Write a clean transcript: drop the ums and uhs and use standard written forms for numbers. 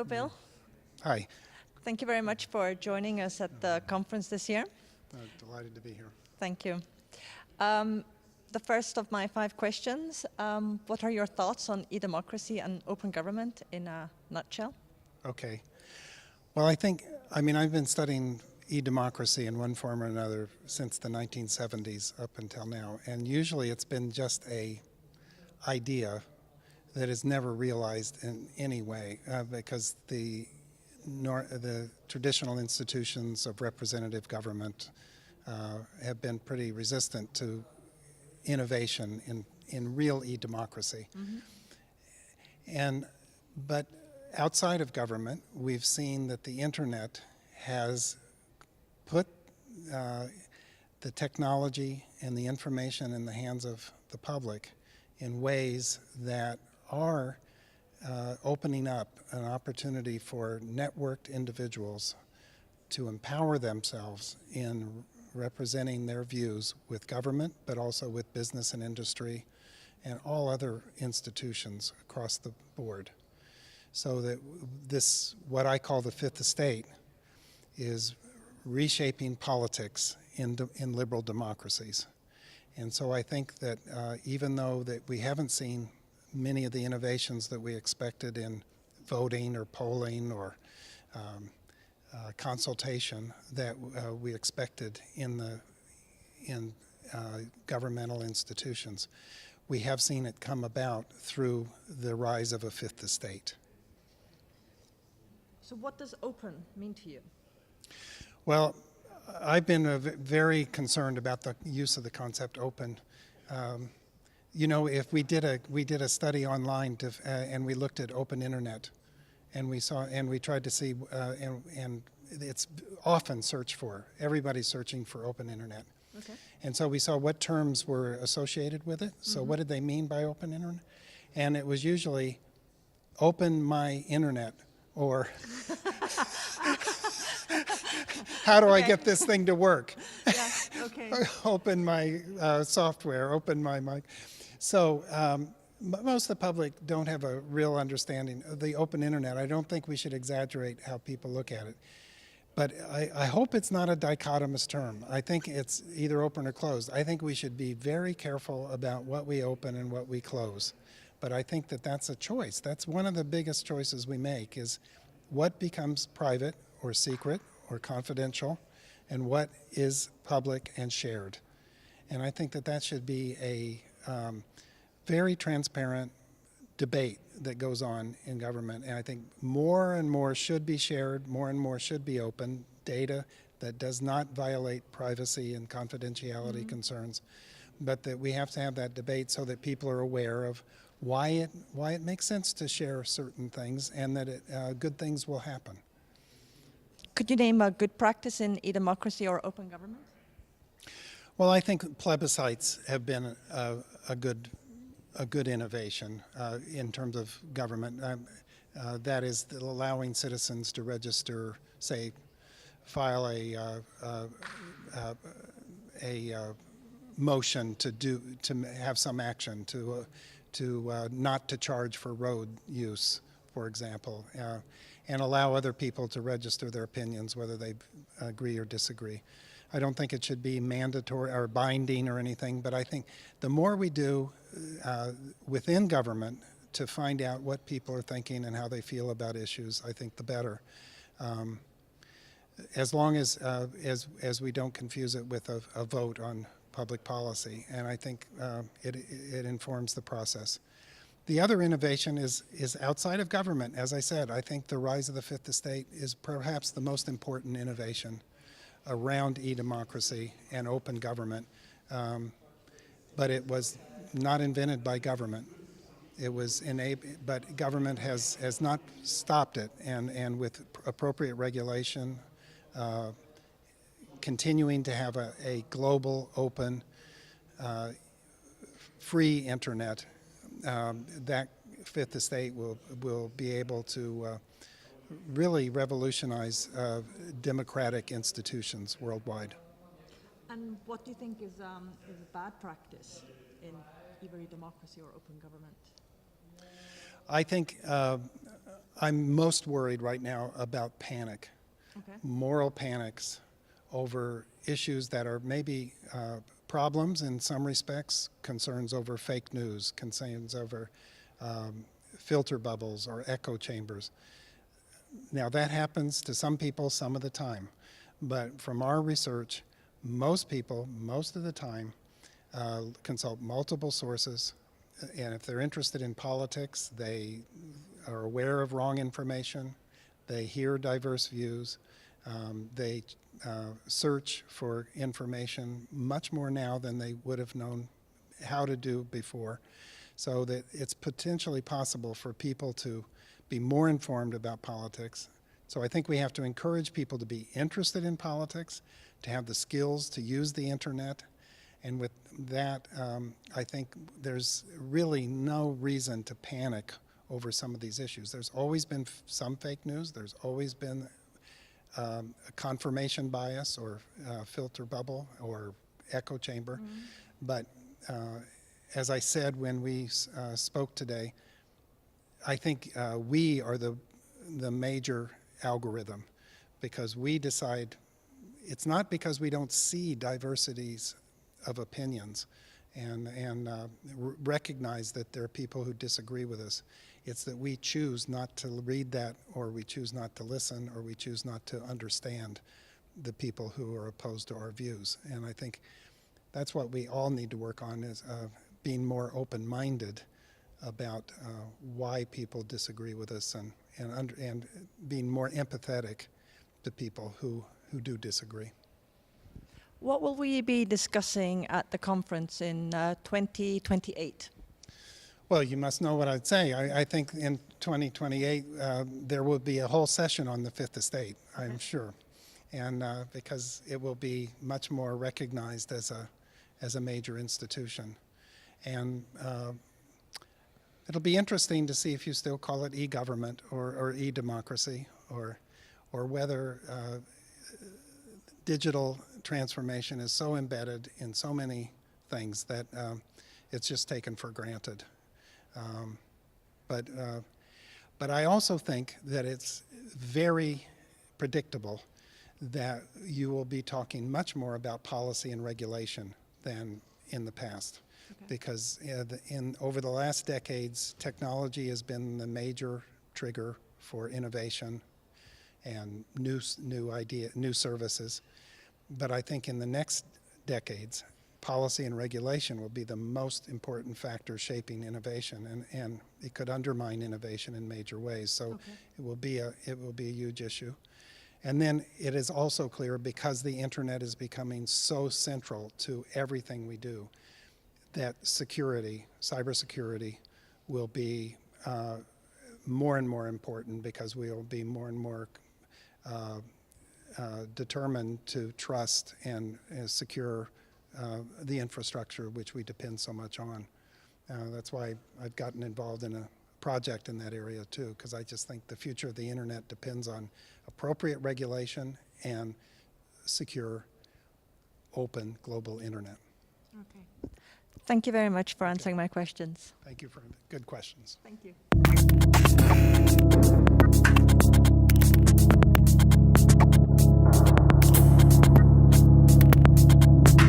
Hello, Bill. Hi. Thank you very much for joining us at the conference this year. Delighted to be here. Thank you. The first of my 5 questions, what are your thoughts on e-democracy and open government in a nutshell? Okay. Well, I've been studying e-democracy in one form or another since the 1970s up until now, and usually it's been just an idea that is never realized in any way because the traditional institutions of representative government have been pretty resistant to innovation in real e-democracy. But outside of government, we've seen that the internet has put the technology and the information in the hands of the public in ways that are opening up an opportunity for networked individuals to empower themselves in representing their views with government, but also with business and industry and all other institutions across the board. So that this, what I call the fifth estate, is reshaping politics in liberal democracies. And so I think that even though that we haven't seen many of the innovations that we expected in voting or polling or consultation that we expected in governmental institutions, we have seen it come about through the rise of a fifth estate. So what does open mean to you? Well, I've been very concerned about the use of the concept open. You know, if we did a study online and we looked at open internet, and we tried to see, and it's often searched for. Everybody's searching for open internet. Okay. And so we saw what terms were associated with it. So what did they mean by open internet? And it was usually open my internet, or how do I get this thing to work? Yeah, okay. Open my software, open my mic. So most of the public don't have a real understanding of the open internet. I don't think we should exaggerate how people look at it. But I hope it's not a dichotomous term. I think it's either open or closed. I think we should be very careful about what we open and what we close. But I think that that's a choice. That's one of the biggest choices we make, is what becomes private or secret or confidential and what is public and shared. And I think that that should be a very transparent debate that goes on in government. And I think more and more should be shared, more and more should be open, data that does not violate privacy and confidentiality concerns, but that we have to have that debate so that people are aware of why it makes sense to share certain things, and that good things will happen. Could you name a good practice in e-democracy or open government? Well, I think plebiscites have been a good innovation in terms of government. That is allowing citizens to register, say, file a motion to have some action to not to charge for road use, for example, and allow other people to register their opinions, whether they agree or disagree. I don't think it should be mandatory or binding or anything, but I think the more we do within government to find out what people are thinking and how they feel about issues, I think the better. As long as we don't confuse it with a vote on public policy, and I think it informs the process. The other innovation is outside of government. As I said, I think the rise of the fifth estate is perhaps the most important innovation around e-democracy and open government, but it was not invented by government. It was but government has not stopped it, and with appropriate regulation, continuing to have a global, open, free internet, that fifth estate will be able to really revolutionize democratic institutions worldwide. And what do you think is a bad practice in either democracy or open government? I think I'm most worried right now about panic, moral panics over issues that are maybe problems in some respects, concerns over fake news, concerns over filter bubbles or echo chambers. Now that happens to some people some of the time, but from our research, most people, most of the time, consult multiple sources, and if they're interested in politics, they are aware of wrong information, they hear diverse views, they search for information much more now than they would have known how to do before, so that it's potentially possible for people to be more informed about politics. So I think we have to encourage people to be interested in politics, to have the skills to use the internet, and with that, I think there's really no reason to panic over some of these issues. There's always been some fake news, there's always been a confirmation bias or filter bubble or echo chamber, but as I said when we spoke today, I think we are the major algorithm, because we decide. It's not because we don't see diversities of opinions and recognize that there are people who disagree with us. It's that we choose not to read that, or we choose not to listen, or we choose not to understand the people who are opposed to our views. And I think that's what we all need to work on, is being more open-minded about why people disagree with us, and being more empathetic to people who do disagree. What will we be discussing at the conference in 2028? Well, you must know what I'd say. I think in 2028 there will be a whole session on the Fifth Estate, I'm sure, and because it will be much more recognized as a major institution. And it'll be interesting to see if you still call it e-government or e-democracy, or whether digital transformation is so embedded in so many things that it's just taken for granted. But I also think that it's very predictable that you will be talking much more about policy and regulation than in the past. Because over the last decades, technology has been the major trigger for innovation and new services. But I think in the next decades, policy and regulation will be the most important factor shaping innovation, and it could undermine innovation in major ways. So it will be a huge issue. And then it is also clear, because the internet is becoming so central to everything we do, that security, cybersecurity, will be more and more important, because we will be more and more determined to trust and secure the infrastructure which we depend so much on. That's why I've gotten involved in a project in that area too, because I just think the future of the internet depends on appropriate regulation and secure, open global internet. Okay. Thank you very much for answering my questions. Thank you for good questions. Thank you.